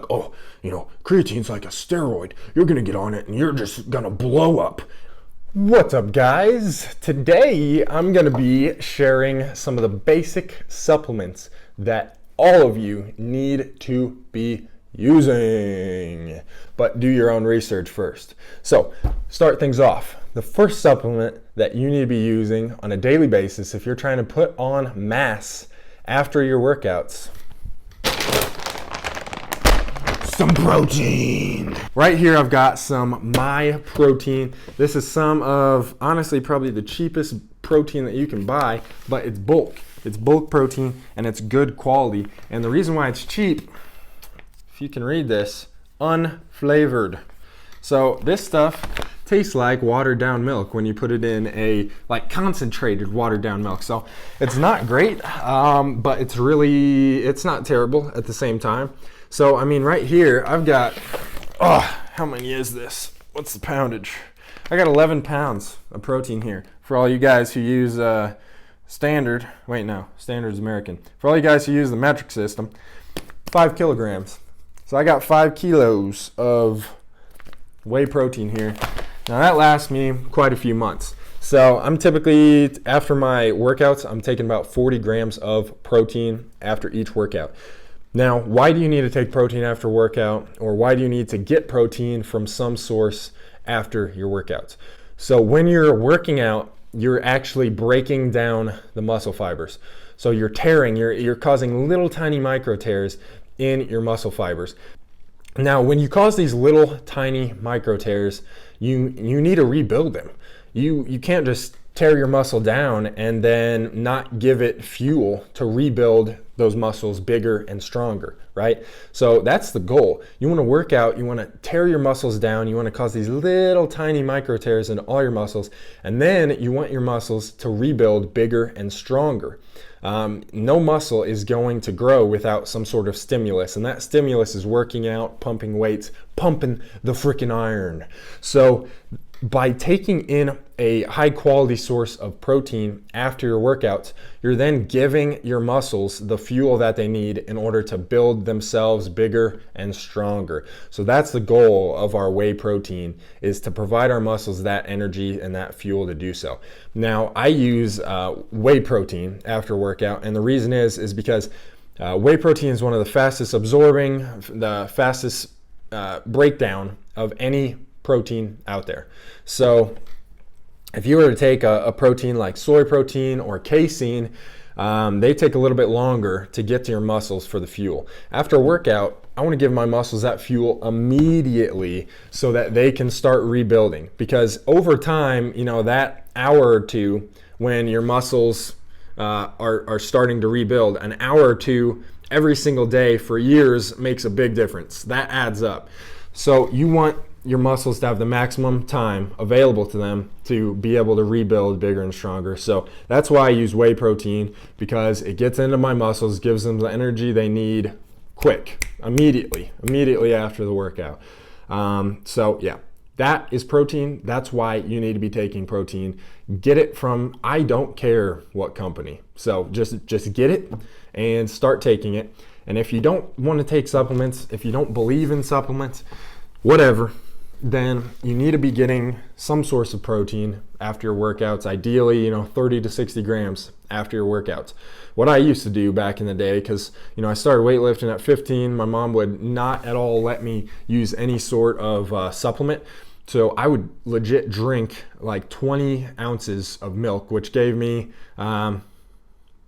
like, oh, creatine's like a steroid. You're gonna get on it and you're just gonna blow up. What's up, guys? Today I'm gonna be sharing some of the basic supplements that all of you need to be using, but do your own research first. So start things off. The first supplement that you need to be using on a daily basis if you're trying to put on mass after your workouts, some protein. Right here I've got some Whey Protein. This is some of, honestly, probably the cheapest protein that you can buy, but it's bulk. It's bulk protein and it's good quality. And the reason why it's cheap, if you can read this, unflavored. So this stuff tastes like watered down milk when you put it in a concentrated watered down milk. So it's not great, but it's not terrible at the same time. So I mean, right here I've got, how many is this? What's the poundage? I got 11 pounds of protein here. For all you guys who use standard is American. For all you guys who use the metric system, 5 kilograms. So I got 5 kilos of whey protein here. Now that lasts me quite a few months. So I'm typically, after my workouts, I'm taking about 40 grams of protein after each workout. Now, why do you need to take protein after workout, or why do you need to get protein from some source after your workouts? So when you're working out, you're actually breaking down the muscle fibers. So you're tearing, you're causing little tiny micro tears in your muscle fibers. Now, when you cause these little tiny micro tears, you need to rebuild them. You can't just tear your muscle down and then not give it fuel to rebuild those muscles bigger and stronger, right? So that's the goal. You want to work out, you want to tear your muscles down, you want to cause these little tiny micro tears in all your muscles, and then you want your muscles to rebuild bigger and stronger. No muscle is going to grow without some sort of stimulus, and that stimulus is working out, pumping weights, pumping the freaking iron. So by taking in a high quality source of protein after your workouts, you're then giving your muscles the fuel that they need in order to build themselves bigger and stronger. So that's the goal of our whey protein, is to provide our muscles that energy and that fuel to do so. Now, I use whey protein after workout, and the reason is because whey protein is one of the fastest absorbing, the fastest breakdown of any protein out there. So if you were to take a protein like soy protein or casein, they take a little bit longer to get to your muscles for the fuel. After a workout, I want to give my muscles that fuel immediately so that they can start rebuilding, because over time, that hour or two when your muscles are starting to rebuild, an hour or two every single day for years makes a big difference. That adds up. So you want your muscles to have the maximum time available to them to be able to rebuild bigger and stronger. So that's why I use whey protein, because it gets into my muscles, gives them the energy they need quick, immediately after the workout. So yeah, that is protein. That's why you need to be taking protein. Get it from, I don't care what company. So just get it and start taking it. And if you don't want to take supplements, if you don't believe in supplements, whatever, then you need to be getting some source of protein after your workouts, ideally 30 to 60 grams after your workouts. What I used to do back in the day, because I started weightlifting at 15, my mom would not at all let me use any sort of supplement. So I would legit drink like 20 ounces of milk, which gave me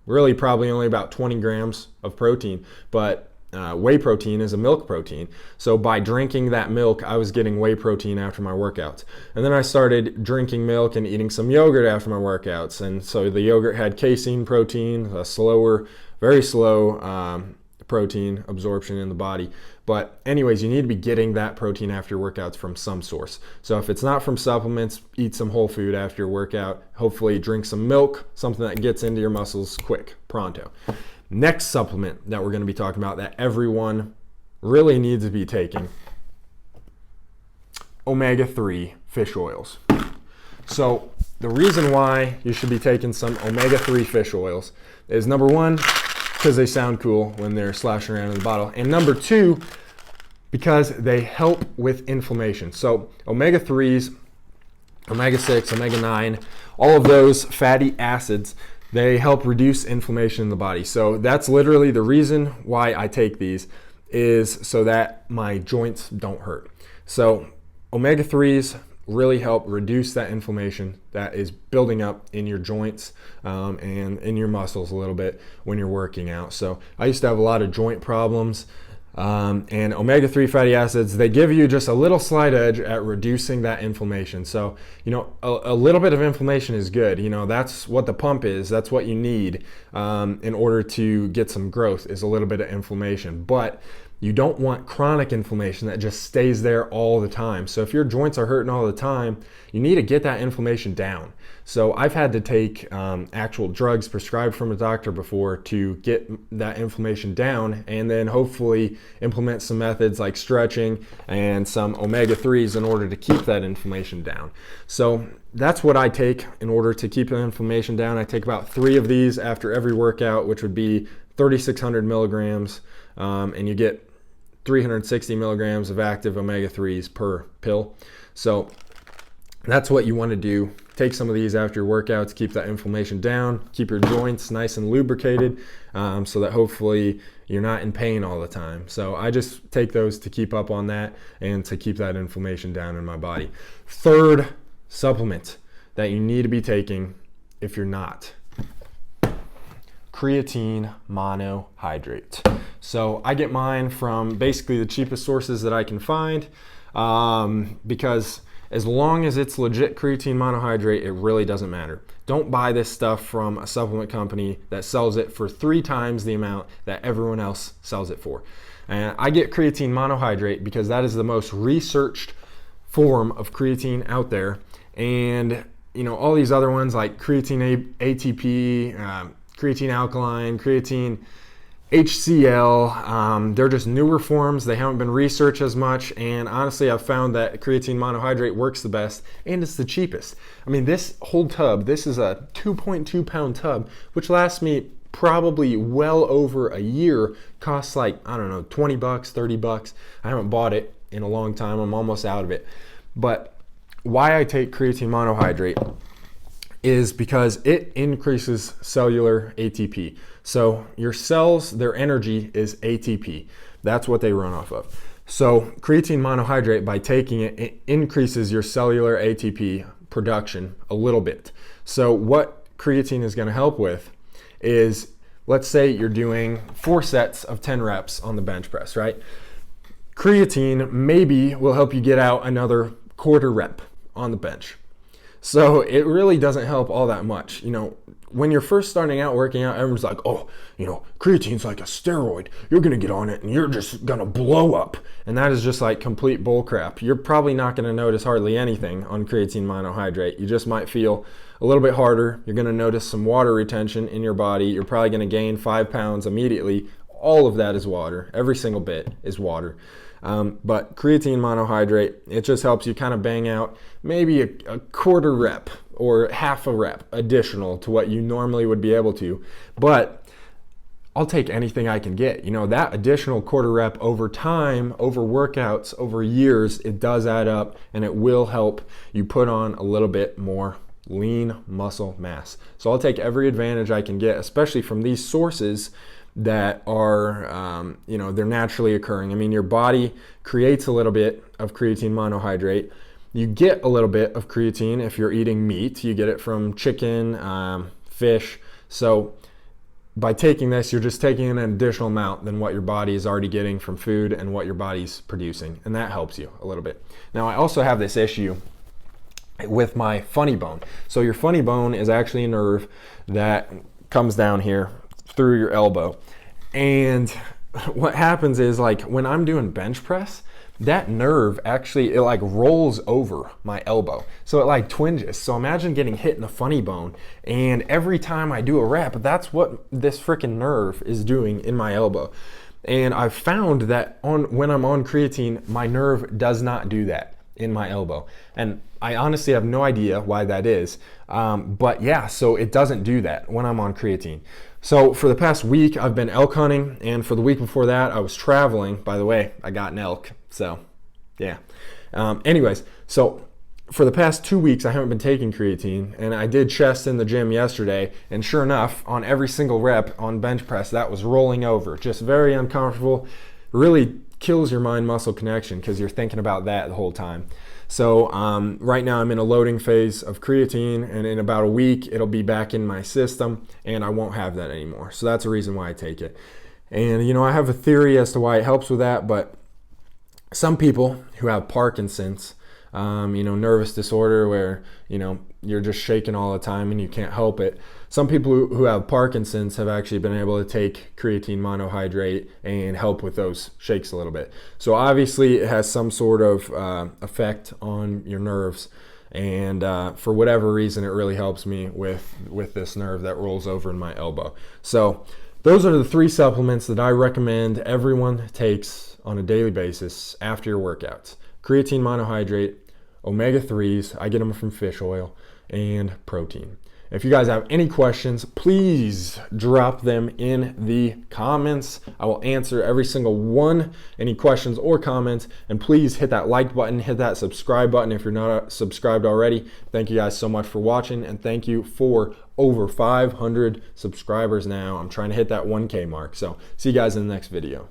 really probably only about 20 grams of protein. But whey protein is a milk protein. So by drinking that milk, I was getting whey protein after my workouts. And then I started drinking milk and eating some yogurt after my workouts. And so the yogurt had casein protein, a slower, very slow protein absorption in the body. But anyways, you need to be getting that protein after your workouts from some source. So if it's not from supplements, eat some whole food after your workout. Hopefully drink some milk, something that gets into your muscles quick, pronto. Next supplement that we're going to be talking about that everyone really needs to be taking, omega-3 fish oils. So the reason why you should be taking some omega-3 fish oils is, number one, because they sound cool when they're slashing around in the bottle, and number two, Because they help with inflammation. So omega-3s, omega-6, omega-9, all of those fatty acids, they help reduce inflammation in the body. So that's literally the reason why I take these, is so that my joints don't hurt. So omega-3s really help reduce that inflammation that is building up in your joints and in your muscles a little bit when you're working out. So I used to have a lot of joint problems. And omega-3 fatty acids, they give you just a little slight edge at reducing that inflammation. So, a little bit of inflammation is good. That's what the pump is. That's what you need in order to get some growth, is a little bit of inflammation. But you don't want chronic inflammation that just stays there all the time. So if your joints are hurting all the time, you need to get that inflammation down. So I've had to take actual drugs prescribed from a doctor before to get that inflammation down, and then hopefully implement some methods like stretching and some omega-3s in order to keep that inflammation down. So that's what I take in order to keep the inflammation down. I take about 3 of these after every workout, which would be 3,600 milligrams, and you get 360 milligrams of active omega-3s per pill. So that's what you want to do. Take some of these after your workouts, keep that inflammation down, keep your joints nice and lubricated, so that hopefully you're not in pain all the time. So I just take those to keep up on that and to keep that inflammation down in my body. Third supplement that you need to be taking if you're not: creatine monohydrate. So I get mine from basically the cheapest sources that I can find, because as long as it's legit creatine monohydrate, it really doesn't matter. Don't buy this stuff from a supplement company that sells it for 3 times the amount that everyone else sells it for. And I get creatine monohydrate because that is the most researched form of creatine out there. And all these other ones like creatine ATP, creatine alkaline, creatine HCl, they're just newer forms. They haven't been researched as much, and honestly I've found that creatine monohydrate works the best, and it's the cheapest. I mean, this whole tub, this is a 2.2 pound tub, which lasts me probably well over a year, costs like, I don't know, 20 bucks, 30 bucks. I haven't bought it in a long time. I'm almost out of it. But why I take creatine monohydrate is because it increases cellular ATP. So your cells, their energy is ATP. That's what they run off of. So creatine monohydrate, by taking it, it increases your cellular ATP production a little bit. So what creatine is going to help with is, let's say you're doing 4 sets of 10 reps on the bench press, right? Creatine maybe will help you get out another quarter rep on the bench. So it really doesn't help all that much. When you're first starting out working out, everyone's like, oh, creatine's like a steroid. You're going to get on it and you're just going to blow up. And that is just like complete bull crap. You're probably not going to notice hardly anything on creatine monohydrate. You just might feel a little bit harder. You're going to notice some water retention in your body. You're probably going to gain 5 pounds immediately. All of that is water. Every single bit is water. But creatine monohydrate, it just helps you kind of bang out maybe a quarter rep or half a rep additional to what you normally would be able to. But I'll take anything I can get. That additional quarter rep over time, over workouts, over years, it does add up, and it will help you put on a little bit more lean muscle mass. So I'll take every advantage I can get, especially from these sources that are, they're naturally occurring. I mean, your body creates a little bit of creatine monohydrate. You get a little bit of creatine if you're eating meat. You get it from chicken, fish. So by taking this, you're just taking an additional amount than what your body is already getting from food and what your body's producing. And that helps you a little bit. Now, I also have this issue with my funny bone. So your funny bone is actually a nerve that comes down here through your elbow. And what happens is, like, when I'm doing bench press, that nerve actually, it like rolls over my elbow. So it like twinges. So imagine getting hit in the funny bone, and every time I do a rep, that's what this freaking nerve is doing in my elbow. And I've found that when I'm on creatine, my nerve does not do that. in my elbow. And I honestly have no idea why that is. But yeah, so it doesn't do that when I'm on creatine. So for the past week, I've been elk hunting, and for the week before that, I was traveling. By the way, I got an elk, so yeah. Anyways, so for the past 2 weeks, I haven't been taking creatine, and I did chest in the gym yesterday, and sure enough, on every single rep on bench press, that was rolling over. Just very uncomfortable, really kills your mind-muscle connection because you're thinking about that the whole time. So right now I'm in a loading phase of creatine, and in about a week it'll be back in my system and I won't have that anymore. So that's the reason why I take it. And you know, I have a theory as to why it helps with that, but some people who have Parkinson's, nervous disorder where, you're just shaking all the time and you can't help it. Some people who have Parkinson's have actually been able to take creatine monohydrate and help with those shakes a little bit. So obviously it has some sort of effect on your nerves. And for whatever reason, it really helps me with this nerve that rolls over in my elbow. So those are the 3 supplements that I recommend everyone takes on a daily basis after your workouts. Creatine monohydrate, omega-3s, I get them from fish oil, and protein. If you guys have any questions, please drop them in the comments. I will answer every single one, any questions or comments. And please hit that like button, hit that subscribe button if you're not subscribed already. Thank you guys so much for watching, and thank you for over 500 subscribers now. I'm trying to hit that 1K mark. So see you guys in the next video.